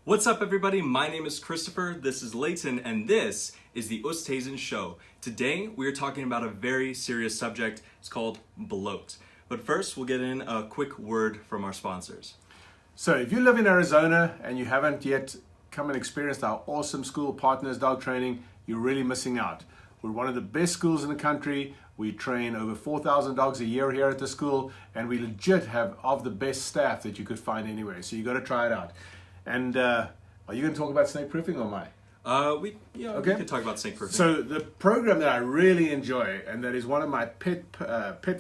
What's up, everybody? My name is Christopher, this is Leighton, and this is the Oosthuisen Show. Today, we are talking about a very serious subject. It's called bloat. But first, we'll get in a quick word from our sponsors. So if you live in Arizona and you haven't yet come and experienced our awesome school Partners Dog Training, you're really missing out. We're one of the best schools in the country. We train over 4,000 dogs a year here at the school, and we legit have of the best staff that you could find anywhere. So you got to try it out. And are you going to talk about snake proofing or am I? We can talk about snake proofing. So the program that I really enjoy, and that is one of my pet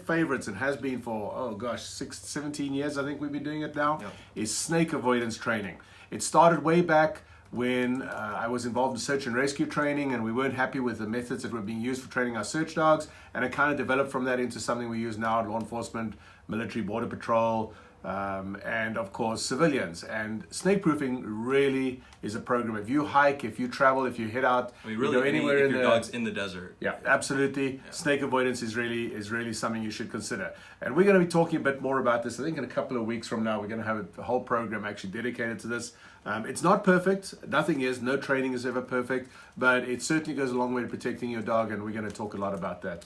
favorites and has been for, 17 years, I think we've been doing it now, is snake avoidance training. It started way back when I was involved in search and rescue training, and we weren't happy with the methods that were being used for training our search dogs, and it kind of developed from that into something we use now at law enforcement, military, border patrol, and of course civilians. And snake proofing really is a program. If you hike, if you travel, if you head out, you really go anywhere if your dog's in the desert. Yeah, absolutely. Yeah. Snake avoidance is really something you should consider. And we're going to be talking a bit more about this. I think in a couple of weeks from now, we're going to have a whole program actually dedicated to this. It's not perfect. Nothing is. No training is ever perfect, but it certainly goes a long way to protecting your dog, and we're going to talk a lot about that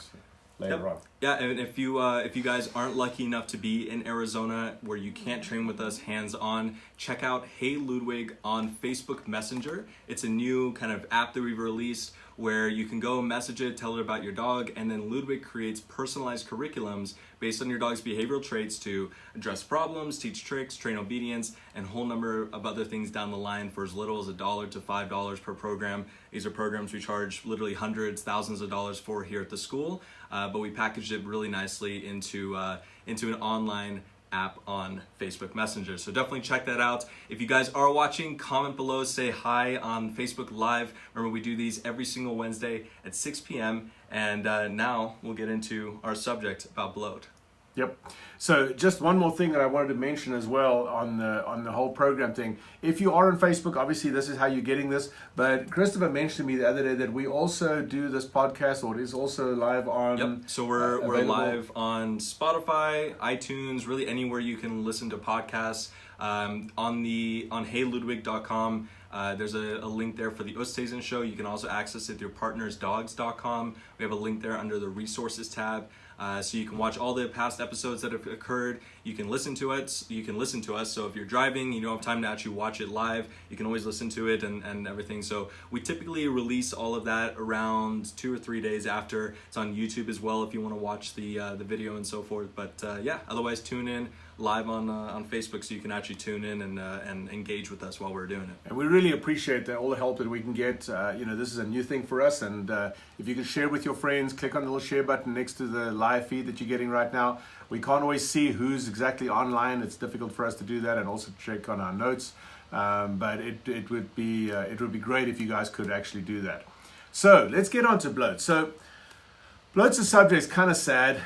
later on. Yeah, and if you guys aren't lucky enough to be in Arizona where you can't train with us hands-on, check out HeyLudwig on Facebook Messenger. It's a new kind of app that we've released where you can go message it, tell it about your dog, and then Ludwig creates personalized curriculums based on your dog's behavioral traits to address problems, teach tricks, train obedience, and a whole number of other things down the line for as little as $1 to $5 per program. These are programs we charge literally hundreds, thousands of dollars for here at the school, but we packaged it really nicely into an online app on Facebook Messenger. So definitely check that out. If you guys are watching, comment below, say hi on Facebook Live. Remember, we do these every single Wednesday at 6 p.m. And now we'll get into our subject about bloat. Yep. So just one more thing that I wanted to mention as well on the whole program thing. If you are on Facebook, obviously this is how you're getting this. But Christopher mentioned to me the other day that we also do this podcast, or it is also live on. Yep. So we're live on Spotify, iTunes, really anywhere you can listen to podcasts. On HeyLudwig.com. There's a link there for the Oosthuisen Show. You can also access it through partnersdogs.com. We have a link there under the resources tab. So you can watch all the past episodes that have occurred. You can listen to it. So if you're driving, you don't have time to actually watch it live, you can always listen to it and everything. So we typically release all of that around 2 or 3 days after. It's on YouTube as well if you want to watch the video and so forth. But otherwise tune in live on Facebook so you can actually tune in and engage with us while we're doing it. And we really appreciate all the help that we can get. This is a new thing for us, and if you can share with your friends, click on the little share button next to the live feed that you're getting right now. We can't always see who's exactly online. It's difficult for us to do that, and also check on our notes. But it would be great if you guys could actually do that. So let's get on to bloat. So bloat's a subject. It's kind of sad.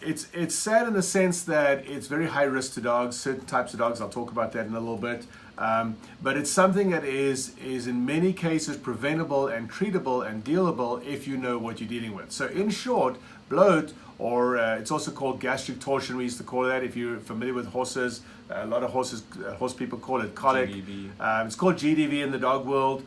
It's sad in the sense that it's very high risk to dogs, certain types of dogs. I'll talk about that in a little bit. But it's something that is in many cases preventable and treatable and dealable if you know what you're dealing with. So in short, bloat, or it's also called gastric torsion, we used to call that. If you're familiar with horses, a lot of horse people call it colic. It's called GDV in the dog world,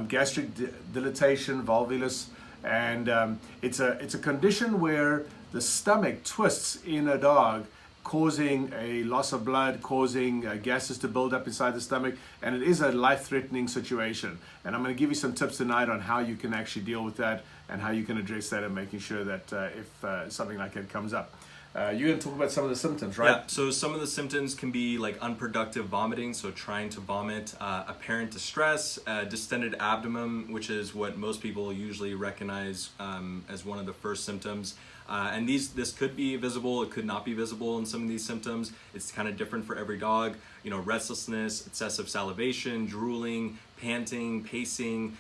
gastric dilatation, volvulus. And it's a condition where the stomach twists in a dog, causing a loss of blood, causing gases to build up inside the stomach, and it is a life-threatening situation. And I'm going to give you some tips tonight on how you can actually deal with that and how you can address that, and making sure that if something like that comes up. You're going to talk about some of the symptoms, right? Yeah, so some of the symptoms can be like unproductive vomiting, so trying to vomit, apparent distress, distended abdomen, which is what most people usually recognize as one of the first symptoms. And this could be visible, it could not be visible in some of these symptoms. It's kind of different for every dog. Restlessness, excessive salivation, drooling, panting, pacing,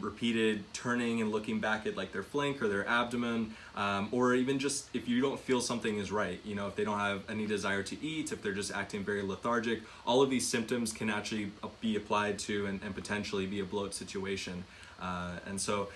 repeated turning and looking back at like their flank or their abdomen, or even just if you don't feel something is right, if they don't have any desire to eat, if they're just acting very lethargic, all of these symptoms can actually be applied to and potentially be a bloat situation. And so,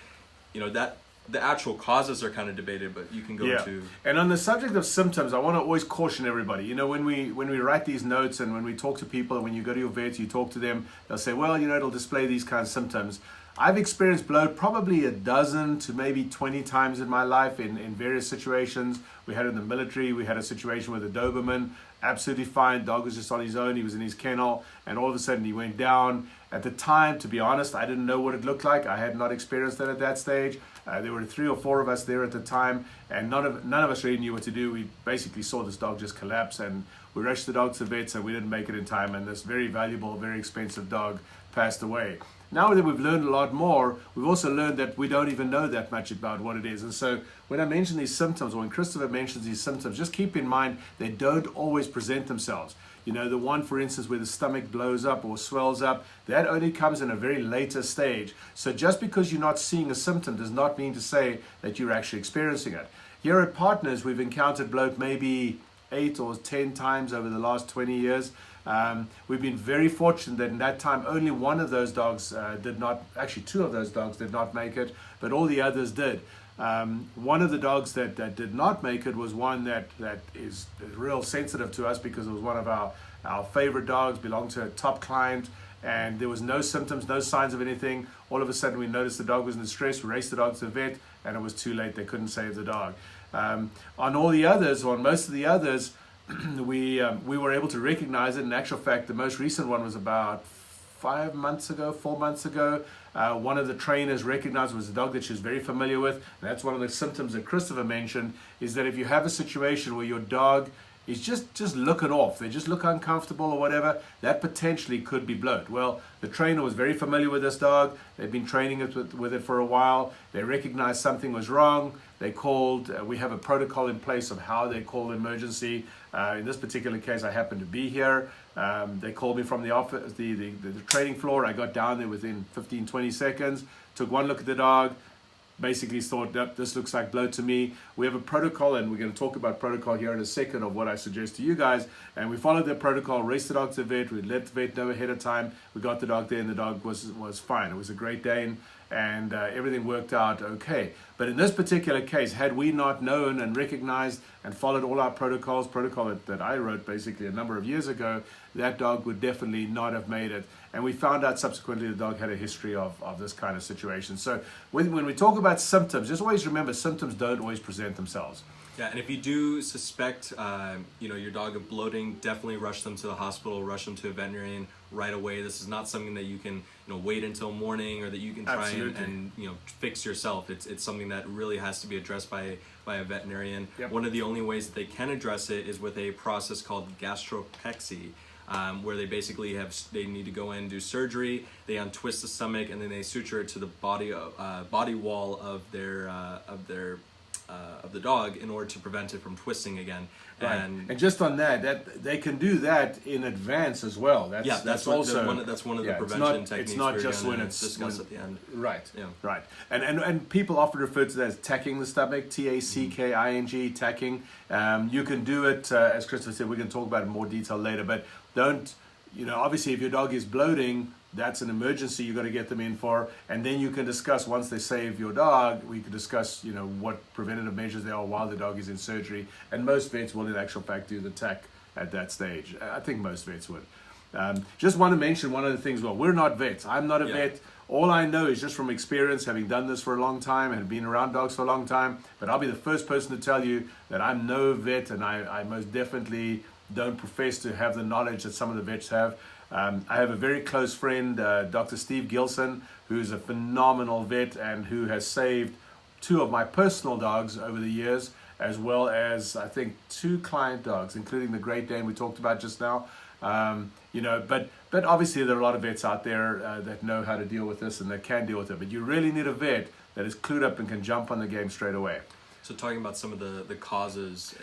that the actual causes are kind of debated, but you can go to. And on the subject of symptoms, I want to always caution everybody. You know, when we write these notes and when we talk to people, and when you go to your vet, you talk to them, they'll say, well, you know, it'll display these kinds of symptoms. I've experienced bloat probably a dozen to maybe 20 times in my life in various situations. We had it in the military. We had a situation with a Doberman, absolutely fine. Dog was just on his own. He was in his kennel, and all of a sudden he went down. At the time, to be honest, I didn't know what it looked like. I had not experienced it at that stage. There were 3 or 4 of us there at the time, and none of us really knew what to do. We basically saw this dog just collapse, and we rushed the dog to the vets, and we didn't make it in time, and this very valuable, very expensive dog passed away. Now that we've learned a lot more, we've also learned that we don't even know that much about what it is. And so when I mention these symptoms, or when Christopher mentions these symptoms, just keep in mind they don't always present themselves. You know, the one, for instance, where the stomach blows up or swells up, that only comes in a very later stage. So just because you're not seeing a symptom does not mean to say that you're actually experiencing it. Here at Partners, we've encountered bloat maybe 8 or 10 times over the last 20 years. We've been very fortunate that in that time only one of those dogs did not, actually 2 of those dogs did not make it, but all the others did. One of the dogs that did not make it was one that is real sensitive to us, because it was one of our favorite dogs, belonged to a top client, and there was no symptoms, no signs of anything. All of a sudden we noticed the dog was in distress. We raced the dog to the vet, and it was too late. They couldn't save the dog. On all the others, or on most of the others, we were able to recognize it. In actual fact, the most recent one was about 4 months ago. One of the trainers recognized it was a dog that she was very familiar with. And that's one of the symptoms that Christopher mentioned, is that if you have a situation where your dog is just looking off, they just look uncomfortable or whatever, that potentially could be bloat. Well, the trainer was very familiar with this dog. They'd been training it with it for a while. They recognized something was wrong. They called. We have a protocol in place of how they call emergency. In this particular case, I happened to be here. They called me from the office, the training floor. I got down there within 15-20 seconds, took one look at the dog, basically thought, yep, this looks like bloat to me. We have a protocol, and we're going to talk about protocol here in a second of what I suggest to you guys. And we followed the protocol, raced the dog to the vet. We let the vet know ahead of time. We got the dog there, and the dog was fine. It was a Great Dane, and everything worked out okay. But in this particular case, had we not known and recognized and followed all our protocol that I wrote basically a number of years ago, that dog would definitely not have made it. And we found out subsequently the dog had a history of this kind of situation. So when we talk about symptoms, just always remember symptoms don't always present themselves. Yeah, and if you do suspect, your dog of bloating, definitely rush them to the hospital, rush them to a veterinarian right away. This is not something that you can, wait until morning, or that you can try and fix yourself. It's something that really has to be addressed by a veterinarian. Yep. One of the only ways that they can address it is with a process called gastropexy, where they basically they need to go in and do surgery. They untwist the stomach, and then they suture it to the body wall of the dog in order to prevent it from twisting again. Right. And just on that they can do that in advance as well. That's also one of the prevention techniques. It's not just when it's discussed at the end. Right. Yeah. Right. And people often refer to that as tacking the stomach, TACKING, tacking. You can do it, as Christopher said. We can talk about it in more detail later. But don't, obviously, if your dog is bloating, that's an emergency you've got to get them in for, and then you can discuss, once they save your dog, we can discuss, what preventative measures there are while the dog is in surgery. And most vets will in actual fact do the tack at that stage. I think most vets would. Just want to mention one of the things, well, we're not vets. I'm not a vet. All I know is just from experience, having done this for a long time and been around dogs for a long time, but I'll be the first person to tell you that I'm no vet, and I most definitely don't profess to have the knowledge that some of the vets have. I have a very close friend, Dr. Steve Gilson, who's a phenomenal vet and who has saved 2 of my personal dogs over the years, as well as I think 2 client dogs, including the Great Dane we talked about just now. But obviously there are a lot of vets out there that know how to deal with this and that can deal with it. But you really need a vet that is clued up and can jump on the game straight away. So talking about some of the causes.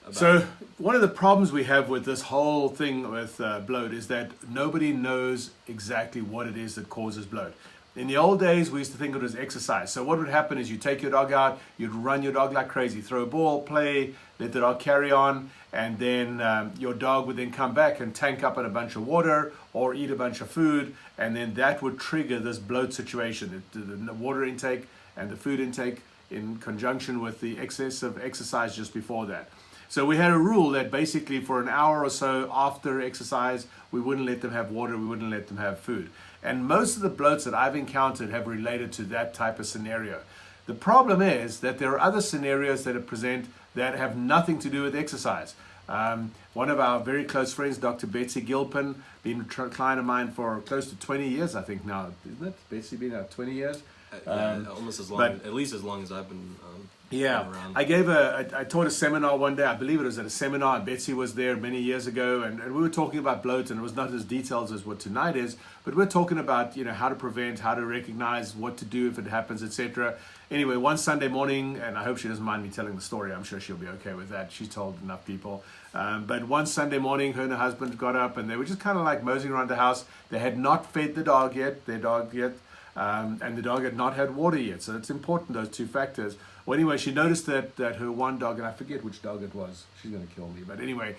So one of the problems we have with this whole thing with bloat is that nobody knows exactly what it is that causes bloat. In the old days, we used to think it was exercise. So what would happen is you take your dog out, you'd run your dog like crazy, throw a ball, play, let the dog carry on, and then your dog would then come back and tank up in a bunch of water or eat a bunch of food, and then that would trigger this bloat situation. The water intake and the food intake in conjunction with the excessive exercise just before that. So we had a rule that basically for an hour or so after exercise, we wouldn't let them have water, we wouldn't let them have food. And most of the bloats that I've encountered have related to that type of scenario. The problem is that there are other scenarios that are present that have nothing to do with exercise. One of our very close friends, Dr. Betsy Gilpin, been a client of mine for close to 20 years, I think now, isn't it? Betsy been out 20 years? Almost as long, at least as long as I've been around. I taught a seminar one day, I believe it was at a seminar, and Betsy was there many years ago, and we were talking about bloat, and it was not as detailed as what tonight is, but we're talking about, how to prevent, how to recognize, what to do if it happens, etc. Anyway, one Sunday morning, and I hope she doesn't mind me telling the story, I'm sure she'll be okay with that, she's told enough people, but one Sunday morning, her and her husband got up, and they were just kind of like moseying around the house. They had not fed their dog yet, and the dog had not had water yet, so it's important, those two factors. Well, anyway, she noticed that her one dog, and I forget which dog it was, she's going to kill me, but anyway,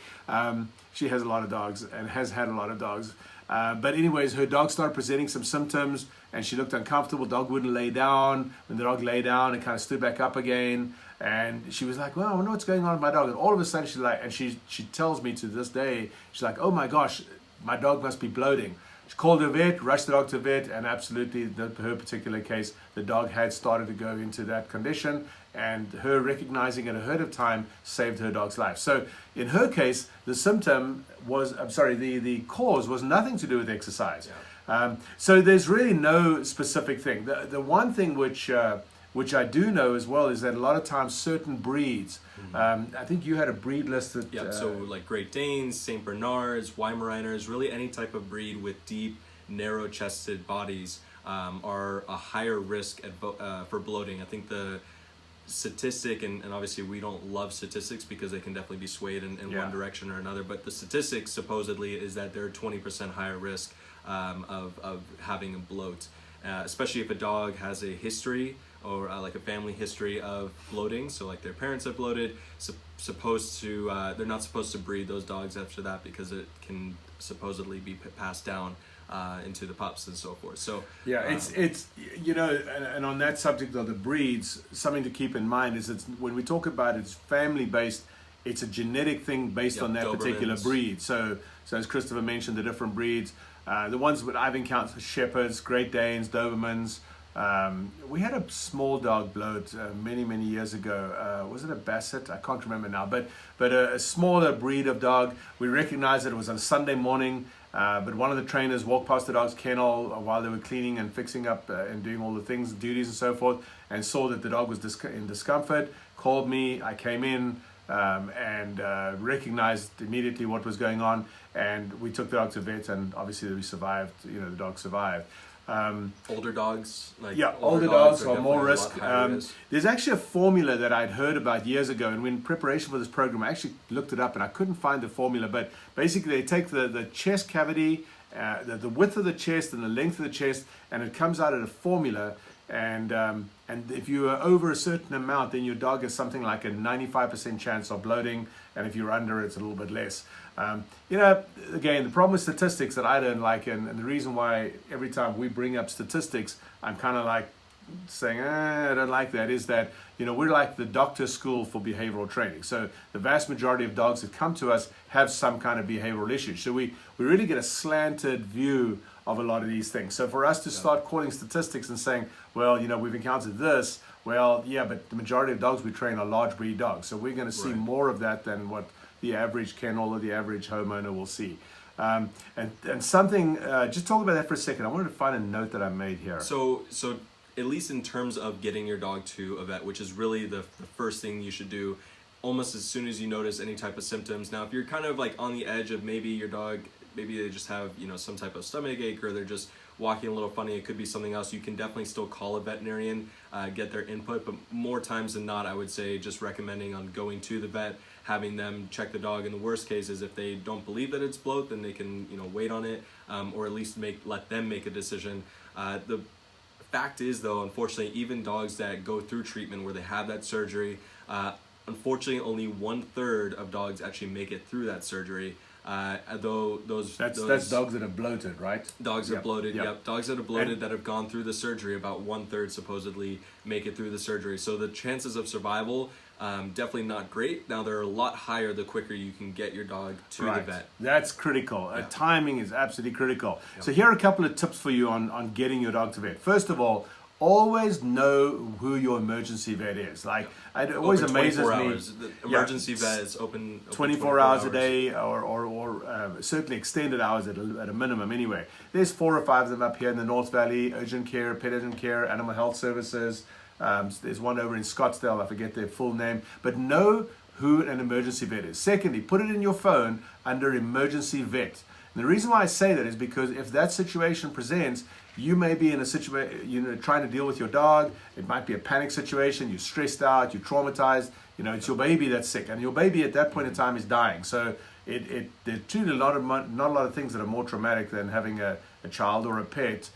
she has a lot of dogs and has had a lot of dogs. But anyways, her dog started presenting some symptoms, and she looked uncomfortable. Dog wouldn't lay down. When the dog lay down, it kind of stood back up again, and she was like, well, I wonder what's going on with my dog. And all of a sudden, she's like, and she tells me to this day, she's like, oh my gosh, my dog must be bloating. She called her vet, rushed the dog to vet, and absolutely, her particular case, the dog had started to go into that condition, and her recognizing it ahead of time saved her dog's life. So in her case, the cause was nothing to do with exercise. Yeah. So there's really no specific thing. The one thing which I do know as well is that a lot of times certain breeds, I think you had a breed list that... Yeah, so like Great Danes, St. Bernards, Weimaraners, really any type of breed with deep, narrow-chested bodies are a higher risk for bloating. I think the statistic, and obviously we don't love statistics because they can definitely be swayed in one direction or another, but the statistic supposedly is that they're 20% higher risk of having a bloat, especially if a dog has a history or like a family history of bloating, so like their parents have bloated, they're not supposed to breed those dogs after that because it can supposedly be passed down into the pups and so forth. So yeah, it's and on that subject of the breeds, something to keep in mind is when we talk about it's family based, it's a genetic thing based on that Dobermans. Particular breed. So as Christopher mentioned, the different breeds, the ones that I've encountered, Shepherds, Great Danes, Dobermans. We had a small dog bloat many years ago. Was it a Basset? I can't remember now. But a smaller breed of dog. We recognized that it was on a Sunday morning. But one of the trainers walked past the dog's kennel while they were cleaning and fixing up and doing all the things, duties and so forth, and saw that the dog was in discomfort. Called me. I came in and recognized immediately what was going on, and we took the dog to vet, and obviously we survived. The dog survived. Older dogs, older dogs are more risk. There's actually a formula that I'd heard about years ago, and in preparation for this program, I actually looked it up, and I couldn't find the formula. But basically, they take the chest cavity, the width of the chest, and the length of the chest, and it comes out at a formula. And if you are over a certain amount, then your dog has something like a 95% chance of bloating, and if you're under, it's a little bit less. Again, the problem with statistics that I don't like, and the reason why every time we bring up statistics, I'm kind of like saying, I don't like that, is that, we're like the doctor's school for behavioral training. So the vast majority of dogs that come to us have some kind of behavioral issue. So we really get a slanted view of a lot of these things. So for us to start calling statistics and saying, well, we've encountered this, well, yeah, but the majority of dogs we train are large breed dogs. So we're going to see more of that than what the average kennel or the average homeowner will see. And something, just talk about that for a second. I wanted to find a note that I made here. So at least in terms of getting your dog to a vet, which is really the first thing you should do almost as soon as you notice any type of symptoms. Now, if you're kind of like on the edge of maybe your dog, maybe they just have, some type of stomach ache, or they're just walking a little funny, it could be something else, you can definitely still call a veterinarian, get their input, but more times than not, I would say just recommending on going to the vet, having them check the dog. In the worst cases, if they don't believe that it's bloat, then they can, wait on it, or at least let them make a decision. The fact is, though, unfortunately, even dogs that go through treatment where they have that surgery, unfortunately, only 1/3 of dogs actually make it through that surgery. Though that's dogs that are bloated, right? Dogs that are bloated, Yep. Dogs that are bloated that have gone through the surgery, about 1/3 supposedly make it through the surgery. So the chances of survival, definitely not great. Now they're a lot higher the quicker you can get your dog to the vet. That's critical. Timing is absolutely critical. So here are a couple of tips for you on getting your dog to vet. First of all, always know who your emergency vet is. Like, it always amazes me. Hours. The emergency vet is open 24 hours a day, or certainly extended hours at a minimum anyway. There's 4 or 5 of them up here in the North Valley: urgent care, pet urgent care, animal health services. There's one over in Scottsdale, I forget their full name. But know who an emergency vet is. Secondly, put it in your phone under emergency vet. And the reason why I say that is because if that situation presents, you may be in a situation, trying to deal with your dog. It might be a panic situation. You're stressed out. You're traumatized. It's your baby that's sick, and your baby at that point in time is dying. So there's truly not a lot of things that are more traumatic than having a child or a pet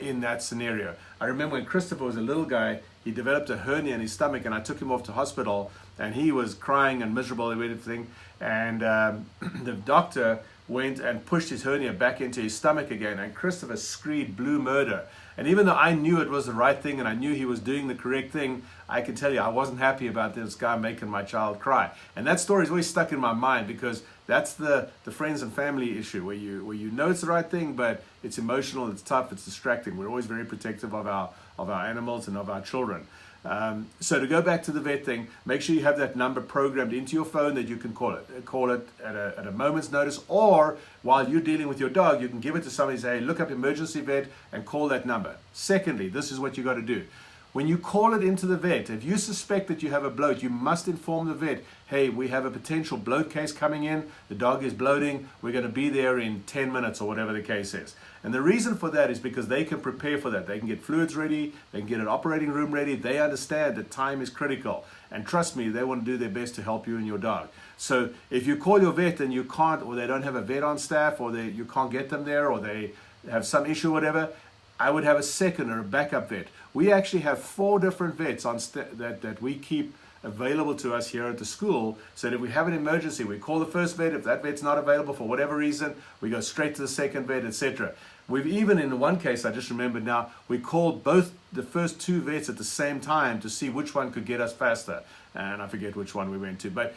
in that scenario. I remember when Christopher was a little guy, he developed a hernia in his stomach, and I took him off to hospital, and he was crying and miserable and everything. And the doctor went and pushed his hernia back into his stomach again, and Christopher screamed blue murder. And even though I knew it was the right thing and I knew he was doing the correct thing, I can tell you I wasn't happy about this guy making my child cry. And that story's always stuck in my mind, because that's the friends and family issue where you know it's the right thing, but it's emotional, it's tough, it's distracting. We're always very protective of our animals and of our children. So to go back to the vet thing, make sure you have that number programmed into your phone that you can call it at a moment's notice, or while you're dealing with your dog, you can give it to somebody and say, hey, look up emergency vet and call that number. Secondly, this is what you got to do. When you call it into the vet, if you suspect that you have a bloat, you must inform the vet, hey, we have a potential bloat case coming in, the dog is bloating, we're going to be there in 10 minutes or whatever the case is. And the reason for that is because they can prepare for that. They can get fluids ready, they can get an operating room ready, they understand that time is critical. And trust me, they want to do their best to help you and your dog. So if you call your vet and you can't, or they don't have a vet on staff, or you can't get them there, or they have some issue or whatever, I would have a second or a backup vet. We actually have 4 different vets on that we keep available to us here at the school, so that if we have an emergency, we call the first vet. If that vet's not available for whatever reason, we go straight to the second vet, etc. We've even, in one case, I just remembered now, we called both the first 2 vets at the same time to see which one could get us faster. And I forget which one we went to. But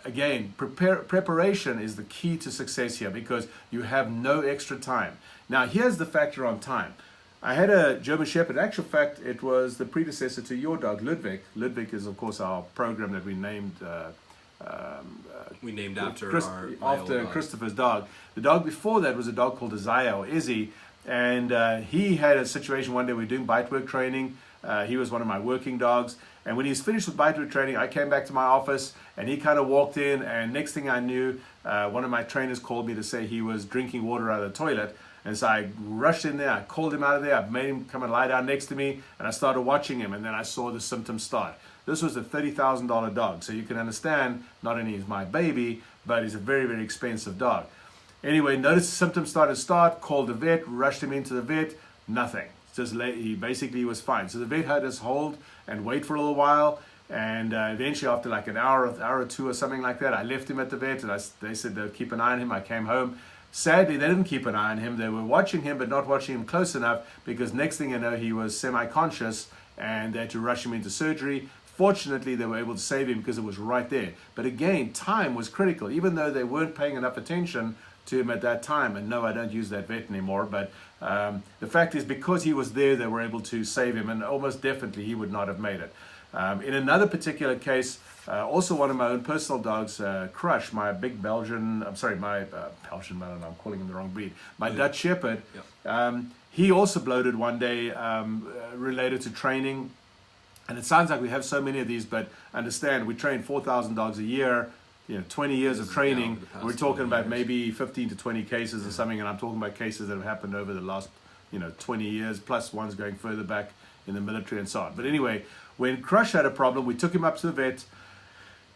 again, preparation is the key to success here, because you have no extra time. Now, here's the factor on time. I had a German Shepherd. In actual fact, it was the predecessor to your dog, Ludwig. Ludwig is, of course, our program that we named. After Christopher's dog. The dog before that was a dog called Isaiah, or Izzy, and he had a situation one day. We were doing bite work training. He was one of my working dogs, and when he was finished with bite work training, I came back to my office, and he kind of walked in, and next thing I knew, one of my trainers called me to say he was drinking water out of the toilet. And so I rushed in there, I called him out of there, I made him come and lie down next to me, and I started watching him, and then I saw the symptoms start. This was a $30,000 dog, so you can understand, not only is my baby, but he's a very, very expensive dog. Anyway, noticed the symptoms started to start, called the vet, rushed him into the vet, nothing. He basically was fine. So the vet had us hold and wait for a little while, and eventually after like an hour or 2 or something like that, I left him at the vet, and they said they'll keep an eye on him. I came home. Sadly, they didn't keep an eye on him. They were watching him, but not watching him close enough, because next thing you know, he was semi-conscious, and they had to rush him into surgery. Fortunately, they were able to save him because it was right there. But again, time was critical, even though they weren't paying enough attention to him at that time. And no, I don't use that vet anymore. But the fact is, because he was there, they were able to save him, and almost definitely he would not have made it. In another particular case, also one of my own personal dogs, Crush, my big Belgian, Belgian Malinois, I'm calling him the wrong breed, my Dutch Shepherd, he also bloated one day related to training. And it sounds like we have so many of these, but understand, we train 4,000 dogs a year, 20 years of training. We're talking about maybe 15 to 20 cases or something, and I'm talking about cases that have happened over the last 20 years, plus ones going further back in the military and so on. But anyway, when Crush had a problem, we took him up to the vet,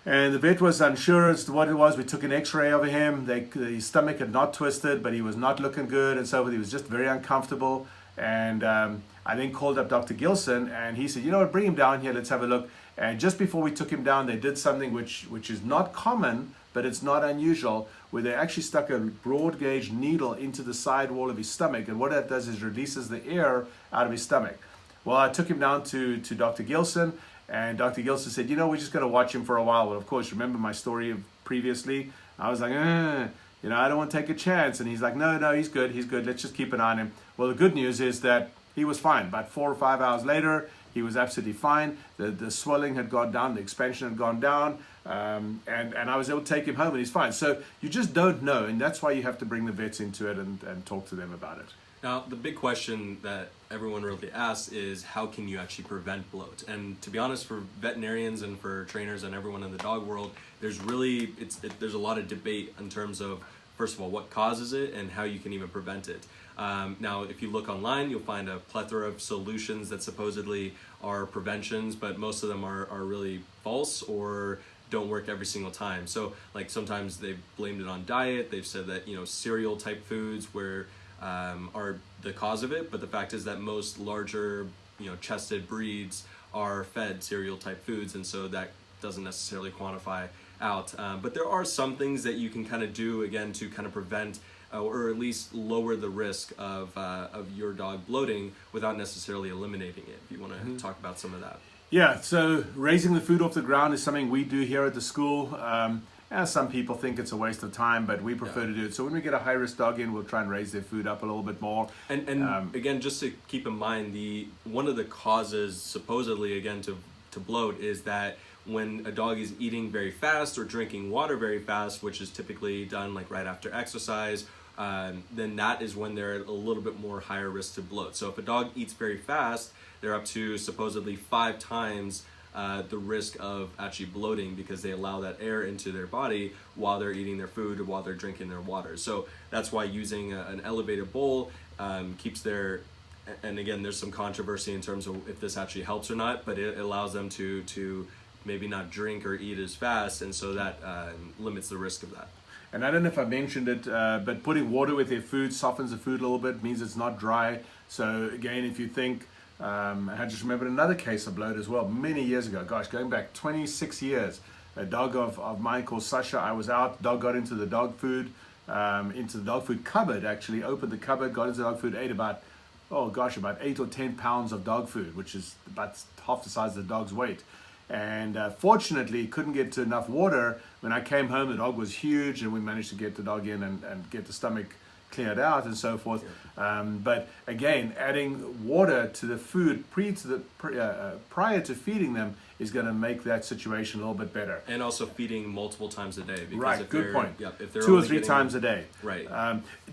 and the vet was unsure as to what it was. We took an x-ray of him. His stomach had not twisted, but he was not looking good, and so forth. He was just very uncomfortable. And I then called up Dr. Gilson, and he said, you know what, bring him down here, let's have a look. And just before we took him down, they did something which is not common, but it's not unusual. where they actually stuck a broad gauge needle into the side wall of his stomach, and what that does is releases the air out of his stomach. Well, I took him down to Dr. Gilson, and Dr. Gilson said, we're just going to watch him for a while. Well, of course, remember my story of previously? I was like, I don't want to take a chance. And he's like, no, he's good. Let's just keep an eye on him. Well, the good news is that he was fine. About 4 or 5 hours later, he was absolutely fine. The swelling had gone down, the expansion had gone down, and I was able to take him home, and he's fine. So you just don't know, and that's why you have to bring the vets into it and talk to them about it. Now, the big question that everyone really asks is, how can you actually prevent bloat? And to be honest, for veterinarians and for trainers and everyone in the dog world, there's a lot of debate in terms of, first of all, what causes it and how you can even prevent it. Now, if you look online, you'll find a plethora of solutions that supposedly are preventions, but most of them are really false or don't work every single time. So, like, sometimes they've blamed it on diet. They've said that, cereal type foods are the cause of it, but the fact is that most larger, chested breeds are fed cereal type foods, and so that doesn't necessarily quantify out. But there are some things that you can kind of do, again, to kind of prevent or at least lower the risk of your dog bloating without necessarily eliminating it. If you want to talk about some of that. Yeah, so raising the food off the ground is something we do here at the school. Some people think it's a waste of time, but we prefer to do it. So when we get a high-risk dog in, we'll try and raise their food up a little bit more. And again, just to keep in mind, one of the causes, supposedly, again, to bloat is that when a dog is eating very fast or drinking water very fast, which is typically done like right after exercise, then that is when they're a little bit more higher risk to bloat. So if a dog eats very fast, they're up to supposedly 5 times the risk of actually bloating, because they allow that air into their body while they're eating their food or while they're drinking their water. So that's why using an elevated bowl keeps their, and again, there's some controversy in terms of if this actually helps or not, but it allows them to maybe not drink or eat as fast, and so that limits the risk of that. And I don't know if I mentioned it, but putting water with their food softens the food a little bit, means it's not dry. So again, if you think, I just remembered another case of bloat as well, many years ago, going back 26 years. A dog of mine called Sasha, I was out, dog got into the dog food cupboard, actually, opened the cupboard, got into the dog food, ate about 8 or 10 pounds of dog food, which is about half the size of the dog's weight. And fortunately, couldn't get to enough water. When I came home, the dog was huge, and we managed to get the dog in and get the stomach cleared out and so forth. But again, adding water to the food prior to feeding them is going to make that situation a little bit better. And also feeding multiple times a day. Because right, good point. Yep, if they're 2 or 3 times a day. Right.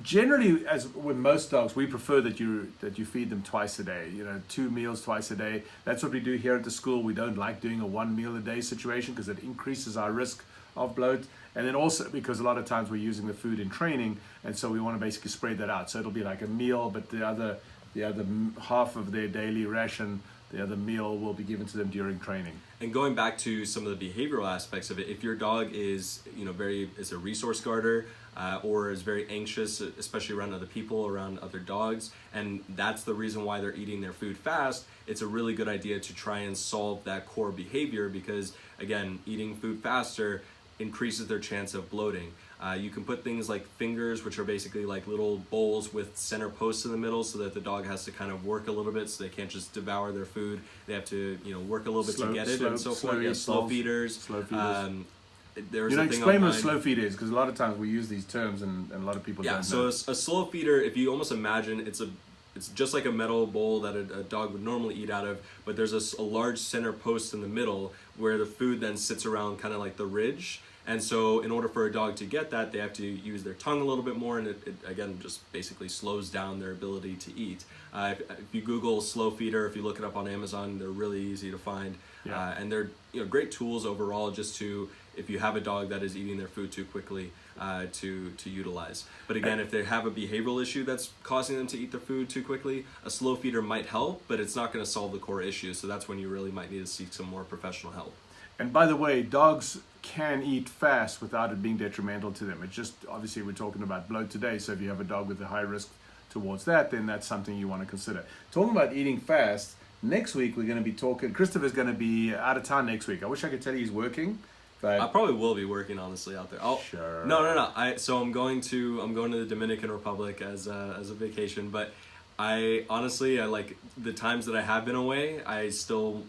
Generally, as with most dogs, we prefer that you feed them twice a day. 2 meals twice a day. That's what we do here at the school. We don't like doing a 1 meal a day situation because it increases our risk of bloat. And then also because a lot of times we're using the food in training, and so we want to basically spread that out. So it'll be like a meal, but the other half of their daily ration, the other meal, will be given to them during training. And going back to some of the behavioral aspects of it, if your dog is is a resource guarder or is very anxious, especially around other people, around other dogs, and that's the reason why they're eating their food fast, it's a really good idea to try and solve that core behavior, because again, eating food faster increases their chance of bloating. You can put things like fingers, which are basically like little bowls with center posts in the middle, so that the dog has to kind of work a little bit, so they can't just devour their food. They have to, work a little bit to get it, and so forth. Yeah, slow feeders. Explain what slow feed is, because a lot of times we use these terms and a lot of people don't know. So a slow feeder, if you almost imagine, it's just like a metal bowl that a dog would normally eat out of, but there's a large center post in the middle where the food then sits around kind of like the ridge. And so in order for a dog to get that, they have to use their tongue a little bit more, and it again just basically slows down their ability to eat. If you Google slow feeder, if you look it up on Amazon, they're really easy to find. Yeah. And they're great tools overall, just to, if you have a dog that is eating their food too quickly, to utilize. But again, if they have a behavioral issue that's causing them to eat their food too quickly, a slow feeder might help, but it's not going to solve the core issue. So that's when you really might need to seek some more professional help. And by the way, dogs can eat fast without it being detrimental to them. It's just, obviously we're talking about bloat today, so if you have a dog with a high risk towards that, then that's something you want to consider. Talking about eating fast, next week we're going to be talking, Christopher's going to be out of town next week. I wish I could tell you he's working. But I probably will be working honestly out there. Sure. No. So I'm going to the Dominican Republic as a vacation, but I honestly like the times that I have been away. I still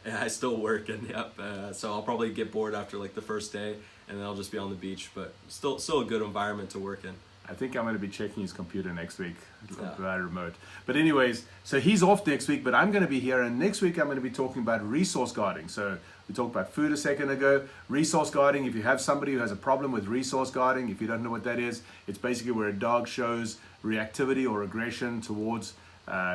work, and so I'll probably get bored after like the first day, and then I'll just be on the beach. But still a good environment to work in. I think I'm going to be checking his computer next week by remote. But anyways, so he's off next week, but I'm going to be here. And next week I'm going to be talking about resource guarding. So we talked about food a second ago. Resource guarding, if you have somebody who has a problem with resource guarding, if you don't know what that is, it's basically where a dog shows reactivity or aggression towards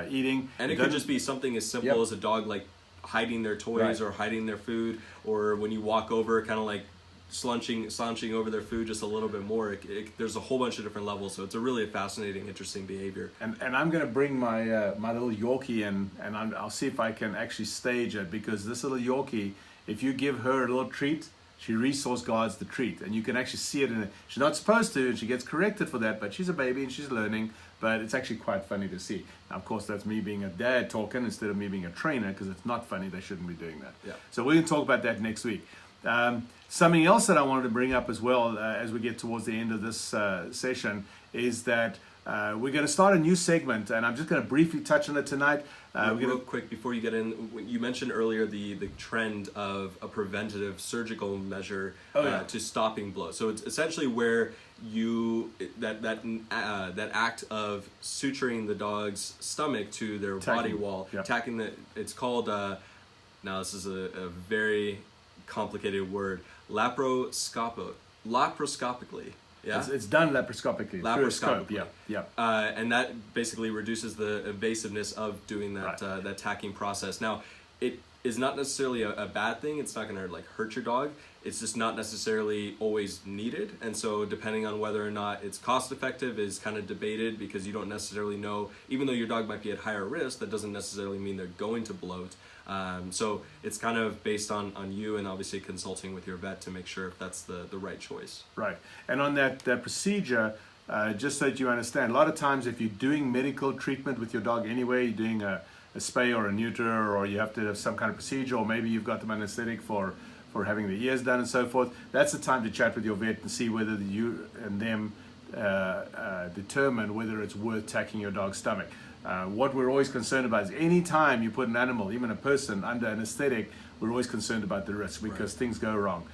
eating. And it could just be something as simple as a dog like hiding their toys or hiding their food, or when you walk over, kind of like slouching over their food just a little bit more. There's a whole bunch of different levels, so it's a really fascinating, interesting behavior. And I'm going to bring my my little Yorkie in, and I'll see if I can actually stage it, because this little Yorkie, if you give her a little treat, she resource guards the treat, and you can actually see it in it. She's not supposed to, and she gets corrected for that, but she's a baby and she's learning. But it's actually quite funny to see. Now, of course, that's me being a dad talking instead of me being a trainer, because it's not funny. They shouldn't be doing that. Yeah. So we're going to talk about that next week. Something else that I wanted to bring up as well as we get towards the end of this session is that we're going to start a new segment, and I'm just going to briefly touch on it tonight. Real quick before you get in, you mentioned earlier the trend of a preventative surgical measure to stopping bloat. So it's essentially where that act of suturing the dog's stomach to their body wall, attacking it's called now this is a very complicated word, laparoscopically. Yeah, it's done laparoscopically. Laparoscopically. And that basically reduces the invasiveness of doing that that tacking process. Now, it is not necessarily a bad thing. It's not going to like hurt your dog. It's just not necessarily always needed. And so, depending on whether or not it's cost effective is kind of debated, because you don't necessarily know. Even though your dog might be at higher risk, that doesn't necessarily mean they're going to bloat. So it's kind of based on you, and obviously consulting with your vet to make sure if that's the right choice. Right. And on that procedure, just so that you understand, a lot of times if you're doing medical treatment with your dog anyway, you're doing a spay or a neuter, or you have to have some kind of procedure, or maybe you've got them anesthetic for having the ears done and so forth, that's the time to chat with your vet and see whether you and them determine whether it's worth tacking your dog's stomach. What we're always concerned about is any time you put an animal, even a person, under anesthetic, we're always concerned about the risk, because things go wrong.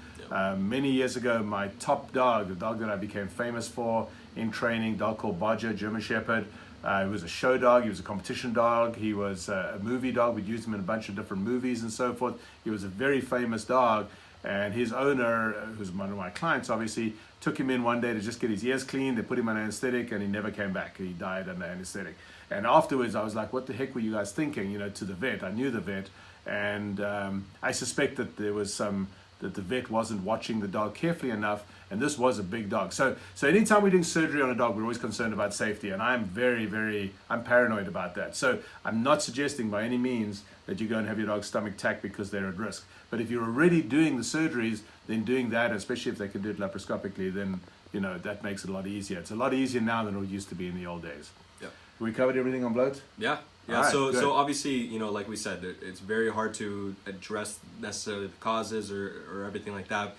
Many years ago, my top dog, the dog that I became famous for in training, a dog called Bodger, German Shepherd, he was a show dog, he was a competition dog, he was a movie dog. We'd used him in a bunch of different movies and so forth. He was a very famous dog, and his owner, who's one of my clients obviously, took him in one day to just get his ears cleaned. They put him on anesthetic, and he never came back. He died under anesthetic. And afterwards I was like, what the heck were you guys thinking, to the vet? I knew the vet, and I suspect that there was that the vet wasn't watching the dog carefully enough, and this was a big dog. So anytime we're doing surgery on a dog, we're always concerned about safety, and I'm I'm paranoid about that. So I'm not suggesting by any means that you go and have your dog's stomach tacked because they're at risk. But if you're already doing the surgeries, then doing that, especially if they can do it laparoscopically, then that makes it a lot easier. It's a lot easier now than it used to be in the old days. Yep. We covered everything on bloat? Yeah. Right, so obviously, like we said, it's very hard to address necessarily the causes or everything like that.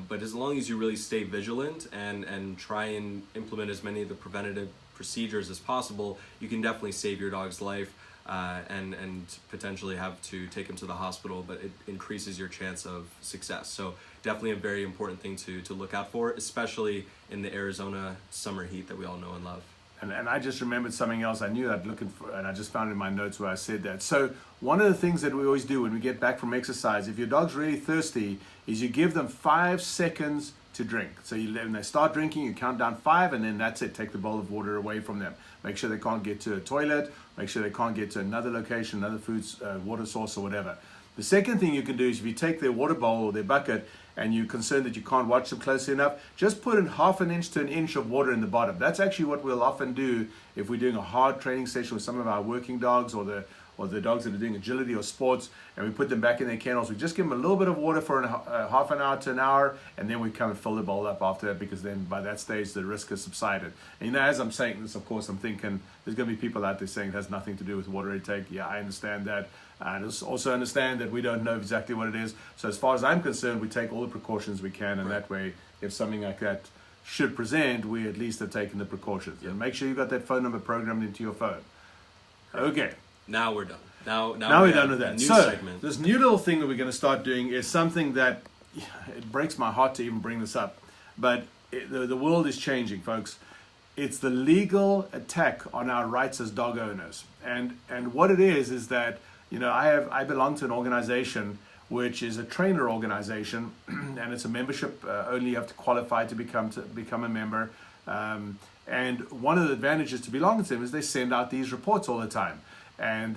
But as long as you really stay vigilant and try and implement as many of the preventative procedures as possible, you can definitely save your dog's life and potentially have to take him to the hospital, but it increases your chance of success. So definitely a very important thing to look out for, especially in the Arizona summer heat that we all know and love. And I just remembered something else I knew I'd looking for, and I just found in my notes where I said that. So one of the things that we always do when we get back from exercise, if your dog's really thirsty, is you give them 5 seconds to drink. So when they start drinking, you count down 5, and then that's it. Take the bowl of water away from them. Make sure they can't get to a toilet. Make sure they can't get to another location, another food, water source or whatever. The second thing you can do is if you take their water bowl or their bucket and you're concerned that you can't watch them closely enough, just put in 1/2 inch to 1 inch of water in the bottom. That's actually what we'll often do if we're doing a hard training session with some of our working dogs or or the dogs that are doing agility or sports, and we put them back in their kennels. We just give them a little bit of water for half an hour to an hour, and then we come and fill the bowl up after that, because then by that stage the risk has subsided. And as I'm saying this, of course, I'm thinking there's going to be people out there saying it has nothing to do with water intake. Yeah, I understand that. And also understand that we don't know exactly what it is. So as far as I'm concerned, we take all the precautions we can, and that way, if something like that should present, we at least have taken the precautions. And make sure you got that phone number programmed into your phone. Okay. Now we're done. Now we're done with that. New so segment. This new little thing that we're going to start doing is something that it breaks my heart to even bring this up, but the world is changing, folks. It's the legal attack on our rights as dog owners, and what it is that, you know, I belong to an organization which is a trainer organization, and it's a membership only. You have to qualify to become a member. And one of the advantages to belong to them is they send out these reports all the time. And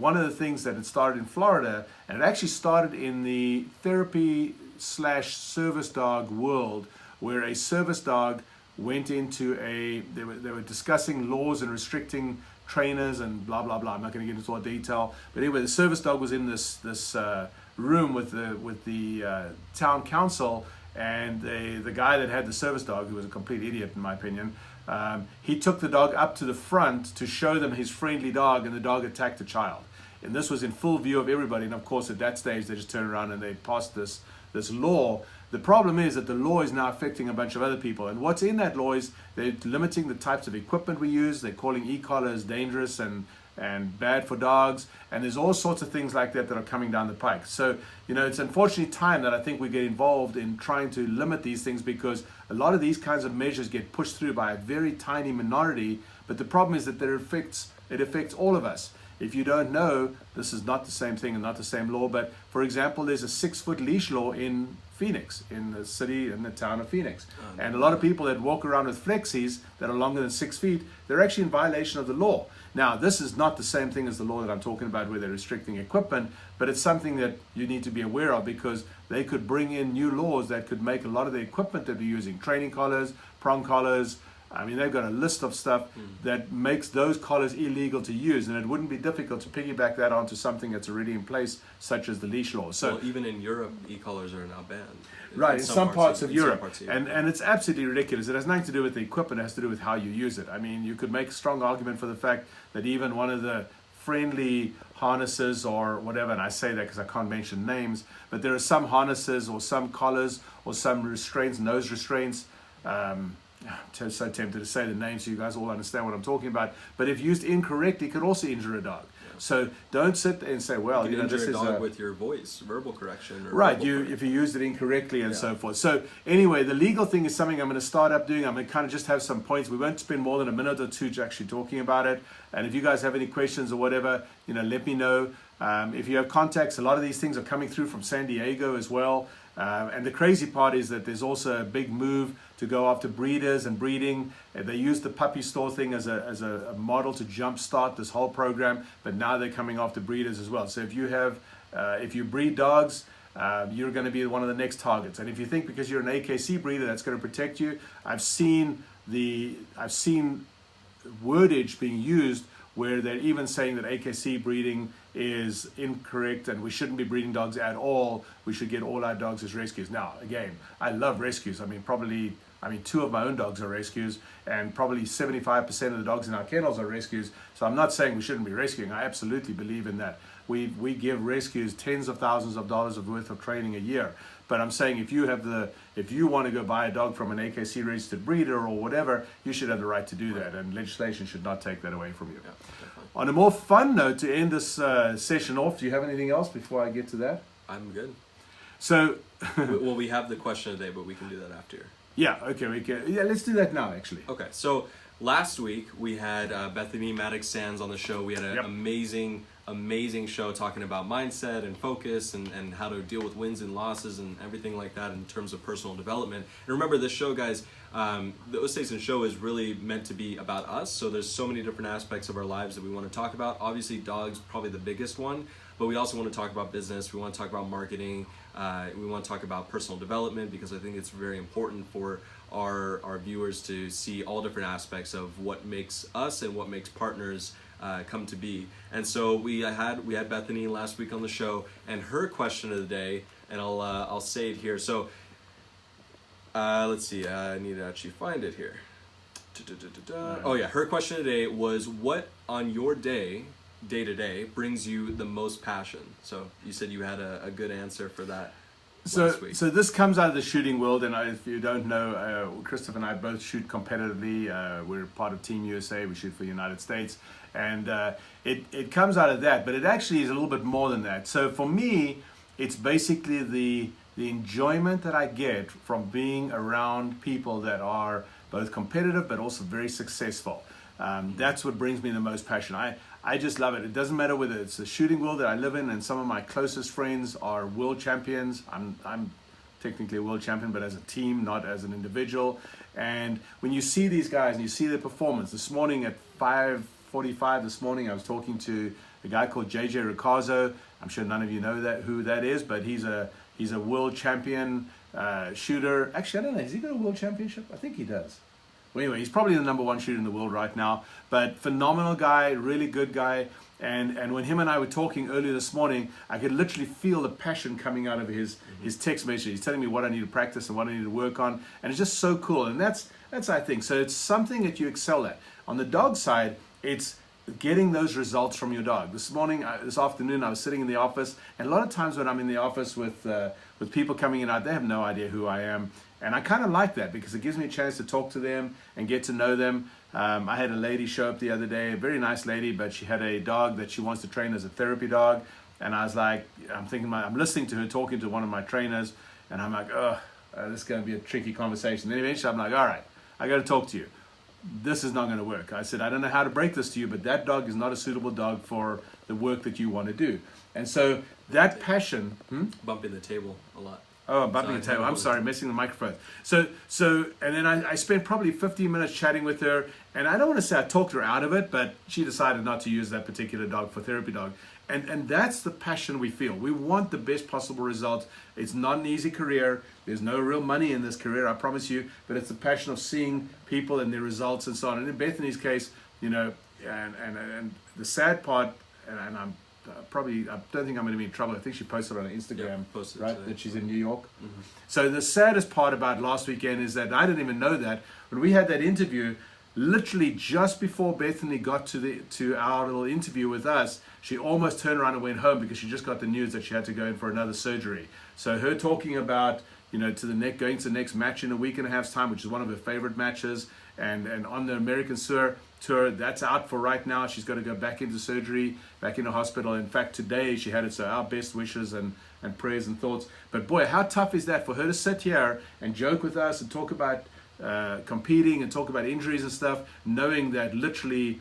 one of the things that it started in Florida, and it actually started in the therapy/service dog world, where a service dog went into they were discussing laws and restricting trainers and blah blah blah. I'm not going to get into all detail, but anyway, the service dog was in this room with the town council, and the guy that had the service dog, who was a complete idiot in my opinion, he took the dog up to the front to show them his friendly dog, and the dog attacked a child. And this was in full view of everybody. And of course, at that stage, they just turned around and they passed this law. The problem is that the law is now affecting a bunch of other people. And what's in that law is they're limiting the types of equipment we use. They're calling e-collars dangerous and bad for dogs. And there's all sorts of things like that are coming down the pike. So, you know, it's unfortunately time that I think we get involved in trying to limit these things, because a lot of these kinds of measures get pushed through by a very tiny minority. But the problem is that it affects all of us. If you don't know, this is not the same thing and not the same law. But for example, there's a 6-foot leash law in Phoenix, in the town of Phoenix. And a lot of people that walk around with flexies that are longer than 6 feet, they're actually in violation of the law. Now, this is not the same thing as the law that I'm talking about where they're restricting equipment, but it's something that you need to be aware of, because they could bring in new laws that could make a lot of the equipment that we're using, training collars, prong collars, I mean, they've got a list of stuff that makes those collars illegal to use, and it wouldn't be difficult to piggyback that onto something that's already in place, such as the leash law. So, well, even in Europe, e-collars are now banned. Right, in some parts of Europe. And it's absolutely ridiculous. It has nothing to do with the equipment, it has to do with how you use it. I mean, you could make a strong argument for the fact that even one of the friendly harnesses or whatever, and I say that because I can't mention names, but there are some harnesses or some collars or some restraints, nose restraints, I'm so tempted to say the name so you guys all understand what I'm talking about. But if used incorrectly, it could also injure a dog. Yeah. So don't sit there and say, well, you know, this is a dog with your voice, verbal correction. Or right, if you used it incorrectly and so forth. So anyway, the legal thing is something I'm going to start up doing. I'm going to kind of just have some points. We won't spend more than a minute or two actually talking about it. And if you guys have any questions or whatever, you know, let me know. If you have contacts, a lot of these things are coming through from San Diego as well. And the crazy part is that there's also a big move to go after breeders and breeding. They used the puppy store thing as a model to jumpstart this whole program, but now they're coming after breeders as well. So if you breed dogs, you're going to be one of the next targets. And if you think because you're an AKC breeder that's going to protect you, I've seen wordage being used where they're even saying that AKC breeding is incorrect and we shouldn't be breeding dogs at all. We should get all our dogs as rescues. Now, again, I love rescues. I mean, two of my own dogs are rescues, and probably 75% of the dogs in our kennels are rescues. So I'm not saying we shouldn't be rescuing. I absolutely believe in that. We give rescues tens of thousands of dollars worth of training a year. But I'm saying if you want to go buy a dog from an AKC registered breeder or whatever, you should have the right to do that, and legislation should not take that away from you. Yeah, on a more fun note, to end this session off, do you have anything else before I get to that? I'm good. So, well, we have the question of the day, but we can do that after. Yeah, okay, we can. Yeah, let's do that now, actually. Okay, so last week we had Bethany Maddox-Sands on the show. We had an amazing show talking about mindset and focus and how to deal with wins and losses and everything like that in terms of personal development. And remember, this show, guys, the Oosthuisen show is really meant to be about us. So there's so many different aspects of our lives that we want to talk about. Obviously, dogs probably the biggest one, but we also want to talk about business. We want to talk about marketing. We want to talk about personal development, because I think it's very important for our viewers to see all different aspects of what makes us and what makes partners come to be. And so we had Bethany last week on the show, and her question of the day, and I'll say it here. So let's see, I need to actually find it here. Oh yeah, her question today was, what on your day to day brings you the most passion? So you said you had a good answer for that. So this comes out of the shooting world, and if you don't know, Christopher and I both shoot competitively. We're part of Team USA. We shoot for the United States, and it comes out of that. But it actually is a little bit more than that. So for me, it's basically the enjoyment that I get from being around people that are both competitive but also very successful. That's what brings me the most passion. I just love it. It doesn't matter whether it's the shooting world that I live in, and some of my closest friends are world champions. I'm technically a world champion, but as a team, not as an individual. And when you see these guys and you see their performance, this morning at 5:45 this morning, I was talking to a guy called JJ Ricardo. I'm sure none of you know who that is, but he's a world champion shooter. Actually, I don't know. Has he got a world championship? I think he does. Well, anyway, he's probably the #1 shooter in the world right now. But phenomenal guy, really good guy. And when him and I were talking earlier this morning, I could literally feel the passion coming out of his text message. He's telling me what I need to practice and what I need to work on. And it's just so cool. And that's I think. So it's something that you excel at. On the dog side, it's getting those results from your dog. This afternoon, I was sitting in the office, and a lot of times when I'm in the office with people coming in, they have no idea who I am, and I kind of like that because it gives me a chance to talk to them and get to know them. I had a lady show up the other day, a very nice lady, but she had a dog that she wants to train as a therapy dog, and I was like, I'm listening to her talking to one of my trainers, and I'm like, this is going to be a tricky conversation. Then eventually I'm like, all right, I got to talk to you. This is not going to work. I said, I don't know how to break this to you, but that dog is not a suitable dog for the work that you want to do. And so that passion... Bumping the table a lot. Oh, bumping the table. I'm sorry, missing the microphone. So, and then I spent probably 15 minutes chatting with her, and I don't want to say I talked her out of it, but she decided not to use that particular dog for therapy dog. And that's the passion we feel. We want the best possible results. It's not an easy career. There's no real money in this career, I promise you, but it's the passion of seeing people and their results and so on. And in Bethany's case, you know, and the sad part, and I don't think I'm going to be in trouble. I think she posted on Instagram, right, that she's in New York. Mm-hmm. So the saddest part about last weekend is that I didn't even know that when we had that interview. Literally just before Bethany got to our little interview with us, she almost turned around and went home because she just got the news that she had to go in for another surgery. So her talking about, you know, going to the next match in a week and a half's time, which is one of her favorite matches, and on the American tour, that's out for right now. She's got to go back into surgery, back into hospital. In fact, today she had it, so our best wishes and prayers and thoughts. But boy, how tough is that for her to sit here and joke with us and talk about competing and talk about injuries and stuff, knowing that literally,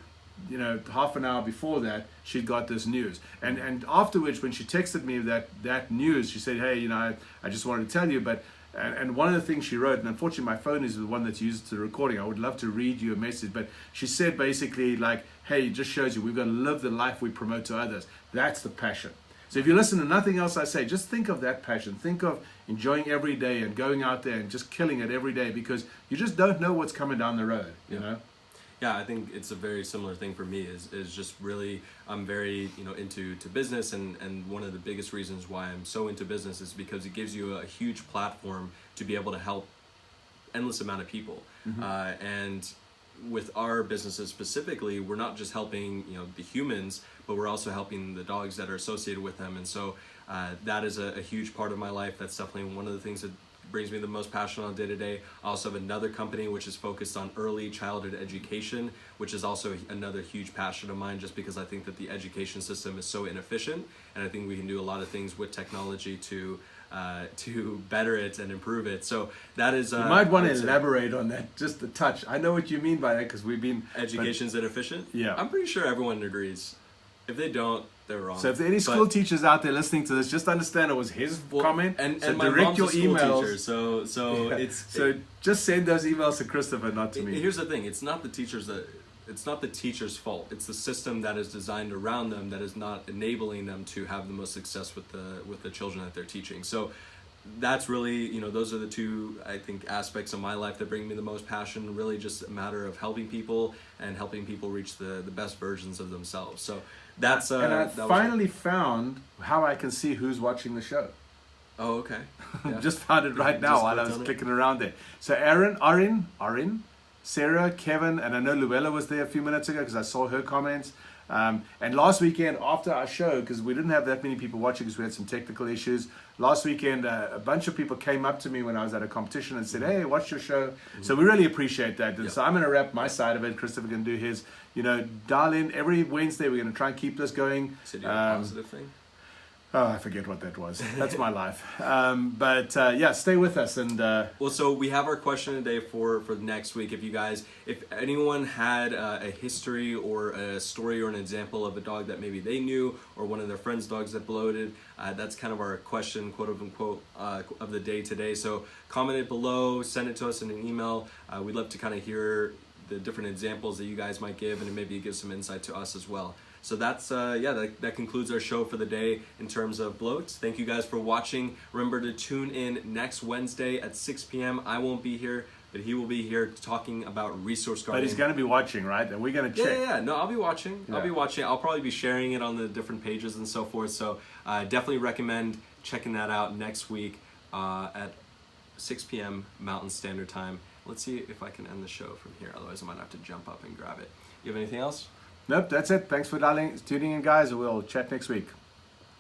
you know, half an hour before that she got this news, and afterwards when she texted me that news, she said, hey, you know, I just wanted to tell you, but and one of the things she wrote, and unfortunately my phone is the one that's used to the recording, I would love to read you a message, but she said basically like, hey, it just shows you we've got to live the life we promote to others. That's the passion. So if you listen to nothing else I say, just think of that passion. Think of enjoying every day and going out there and just killing it every day, because you just don't know what's coming down the road, you know? Yeah, I think it's a very similar thing for me is just really, I'm very, you know, into business, and one of the biggest reasons why I'm so into business is because it gives you a huge platform to be able to help endless amount of people. Mm-hmm. And with our businesses specifically, we're not just helping, you know, the humans, but we're also helping the dogs that are associated with them. And so that is a huge part of my life. That's definitely one of the things that brings me the most passion on day to day. I also have another company which is focused on early childhood education, which is also another huge passion of mine, just because I think that the education system is so inefficient, and I think we can do a lot of things with technology to better it and improve it. So that is you might want to elaborate on that just a touch. I know what you mean by that, because we've been education's inefficient. Yeah, I'm pretty sure everyone agrees. If they don't, they're wrong. So if there are any school teachers out there listening to this, just understand it was his comment. And so my direct mom's your a school emails. teacher, so yeah. Just send those emails to Christopher, not to me. Here's the thing: it's not the teacher's fault. It's the system that is designed around them that is not enabling them to have the most success with the children that they're teaching. So that's really, you know, those are the two, I think, aspects of my life that bring me the most passion. Really just a matter of helping people and helping people reach the best versions of themselves. So that's and I finally found how I can see who's watching the show. Oh, okay. Yeah. Just found it right now while I was clicking around there. So Aaron, Arin, Sarah, Kevin, and I know Luella was there a few minutes ago because I saw her comments. And last weekend after our show, because we didn't have that many people watching because we had some technical issues, last weekend a bunch of people came up to me when I was at a competition and said, hey, watch your show. So we really appreciate that. And so I'm going to wrap my side of it. Christopher can do his. You know, dial in every Wednesday. We're going to try and keep this going. So do you have a positive thing? Oh, I forget what that was. That's my life. But yeah, stay with us. And well, so we have our question today for next week. If anyone had a history or a story or an example of a dog that maybe they knew or one of their friends' dogs that bloated, that's kind of our question, quote unquote, of the day today. So comment it below, send it to us in an email. We'd love to kind of hear the different examples that you guys might give, and maybe give some insight to us as well. So that's, that concludes our show for the day in terms of bloats. Thank you guys for watching. Remember to tune in next Wednesday at 6 p.m. I won't be here, but he will be here talking about resource guarding. But he's going to be watching, right? And we're going to check. Yeah. No, I'll be watching. Yeah. I'll be watching. I'll probably be sharing it on the different pages and so forth. So definitely recommend checking that out next week at 6 p.m. Mountain Standard Time. Let's see if I can end the show from here. Otherwise, I might have to jump up and grab it. You have anything else? Nope, that's it. Thanks for tuning in, guys. We'll chat next week.